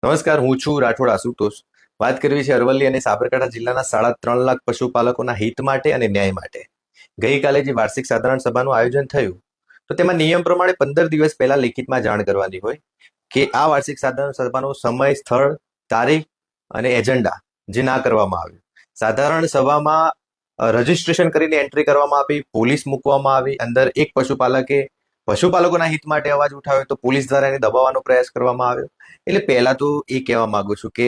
નમસ્કાર, હું છું રાઠોડ આશુતોષ. વાત કરવી છે અરવલ્લી અને સાબરકાંઠા જિલ્લાના 3.5 લાખ પશુપાલકોના હિત માટે અને ન્યાય માટે. ગઈકાલે જે વાર્ષિક સાધારણ સભાનું આયોજન થયું, તો તેમાં નિયમ પ્રમાણે 15 દિવસ પહેલા લેખિતમાં જાણ કરવાની હોય કે આ વાર્ષિક સાધારણ સભાનો સમય, સ્થળ, તારીખ અને એજન્ડા જે ના કરવામાં આવ્યું. સાધારણ સભામાં રજીસ્ટ્રેશન કરીને એન્ટ્રી કરવામાં આવી, પોલીસ મૂકવામાં આવી. અંદર એક પશુપાલકોના હિત માટે અવાજ ઉઠાવ્યો તો પોલીસ દ્વારા એને દબાવવાનો પ્રયાસ કરવામાં આવ્યો. એટલે પહેલા તો એ કહેવા માંગુ છું કે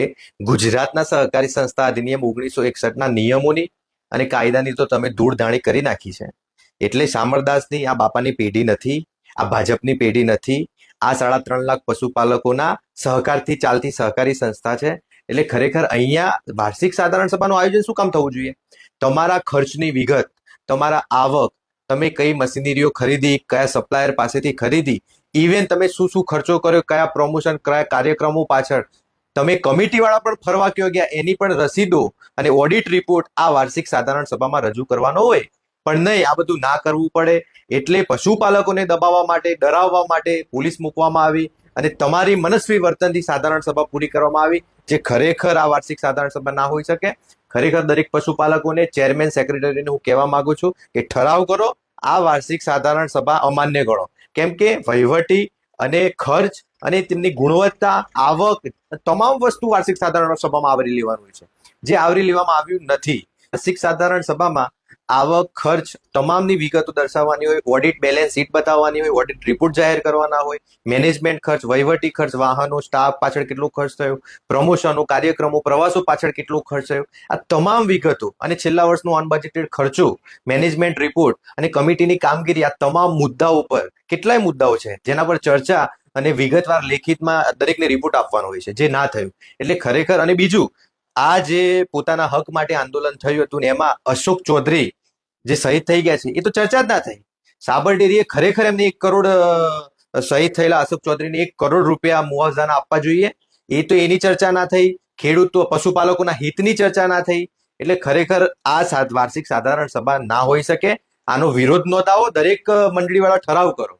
ગુજરાતના સહકારી સંસ્થા અધિનિયમ 1961ના નિયમોની અને કાયદાની તો તમે ધૂળધાણી કરી નાખી છે. એટલે શામળદાસની આ બાપાની પેઢી નથી, આ ભાજપની પેઢી નથી, આ 3.5 લાખ પશુપાલકોના સહકારથી ચાલતી સહકારી સંસ્થા છે. એટલે ખરેખર અહીંયા વાર્ષિક સાધારણ સભાનું આયોજન શું કામ થવું જોઈએ? તમારા ખર્ચની વિગત, તમારા આવક, તમે કઈ મશીનરીઓ ખરીદી, કયા સપ્લાયર પાસેથી ખરીદી, ઇવેન તમે શું શું ખર્ચો કર્યો, કયા પ્રમોશન, કયા કાર્યક્રમો પાછળ તમે કમિટીવાળા પણ ફરવા કયો ગયા, એની પણ રસીદો અને ઓડિટ રિપોર્ટ આ વાર્ષિક સાધારણ સભામાં રજૂ કરવાનો હોય. પણ નહીં, આ બધું ના કરવું પડે. એટલે પશુપાલકોને દબાવવા માટે, ડરાવવા માટે પોલીસ મૂકવામાં આવી અને તમારી મનસ્વી વર્તનથી સાધારણ સભા પૂરી કરવામાં આવી, જે ખરેખર આ વાર્ષિક સાધારણ સભા ના હોઈ શકે. ખરેખર દરેક પશુપાલકોને, ચેરમેન, સેક્રેટરીને હું કહેવા માંગુ છું કે ઠરાવ કરો, આ વાર્ષિક સાધારણ સભા અમાન્ય ગણો. કેમ કે વહીવટી અને ખર્ચ અને તેમની ગુણવત્તા, આવક, તમામ વસ્તુ વાર્ષિક સાધારણ સભામાં આવરી લેવાનું હોય છે, જે આવરી લેવામાં આવ્યું નથી. વાર્ષિક સાધારણ સભામાં આવક, ખર્ચ, તમામની વિગતો દર્શાવવાની હોય, ઓડિટ બેલેન્સ શીટ બતાવવાની હોય, ઓડિટ રિપોર્ટ જાહેર કરવાના હોય, મેનેજમેન્ટ ખર્ચ, વહીવટી ખર્ચ, વાહનો, સ્ટાફ પાછળ કેટલો ખર્ચ થયો, પ્રમોશનો, કાર્યક્રમો, પ્રવાસો પાછળ કેટલો ખર્ચ થયો, આ તમામ વિગતો અને છેલ્લા વર્ષનો અનબજેટેડ ખર્ચો, મેનેજમેન્ટ રિપોર્ટ અને કમિટીની કામગીરી, આ તમામ મુદ્દાઓ પર કેટલાય મુદ્દાઓ છે જેના પર ચર્ચા અને વિગતવાર લેખિતમાં દરેકને રિપોર્ટ આપવાનો હોય છે, જે ના થયું. એટલે ખરેખર, અને બીજું, આ જે પોતાના હક માટે આંદોલન થયું હતું ને એમાં અશોક ચૌધરી જે શહીદ થઈ ગયા છે, એ તો ચર્ચા જ ના થઈ. સાબર ડેરીએ ખરેખર એમને 1 કરોડ શહીદ થયેલા અશોક ચૌધરીને 1 કરોડ રૂપિયા મુઆવઝાના આપવા જોઈએ, એ તો એની ચર્ચા ના થઈ. ખેડૂતો, પશુપાલકોના હિતની ચર્ચા ના થઈ. એટલે ખરેખર આ વાર્ષિક સાધારણ સભા ના હોઈ શકે. આનો વિરોધ નોંધાવો, દરેક મંડળીવાળા ઠરાવ કરો.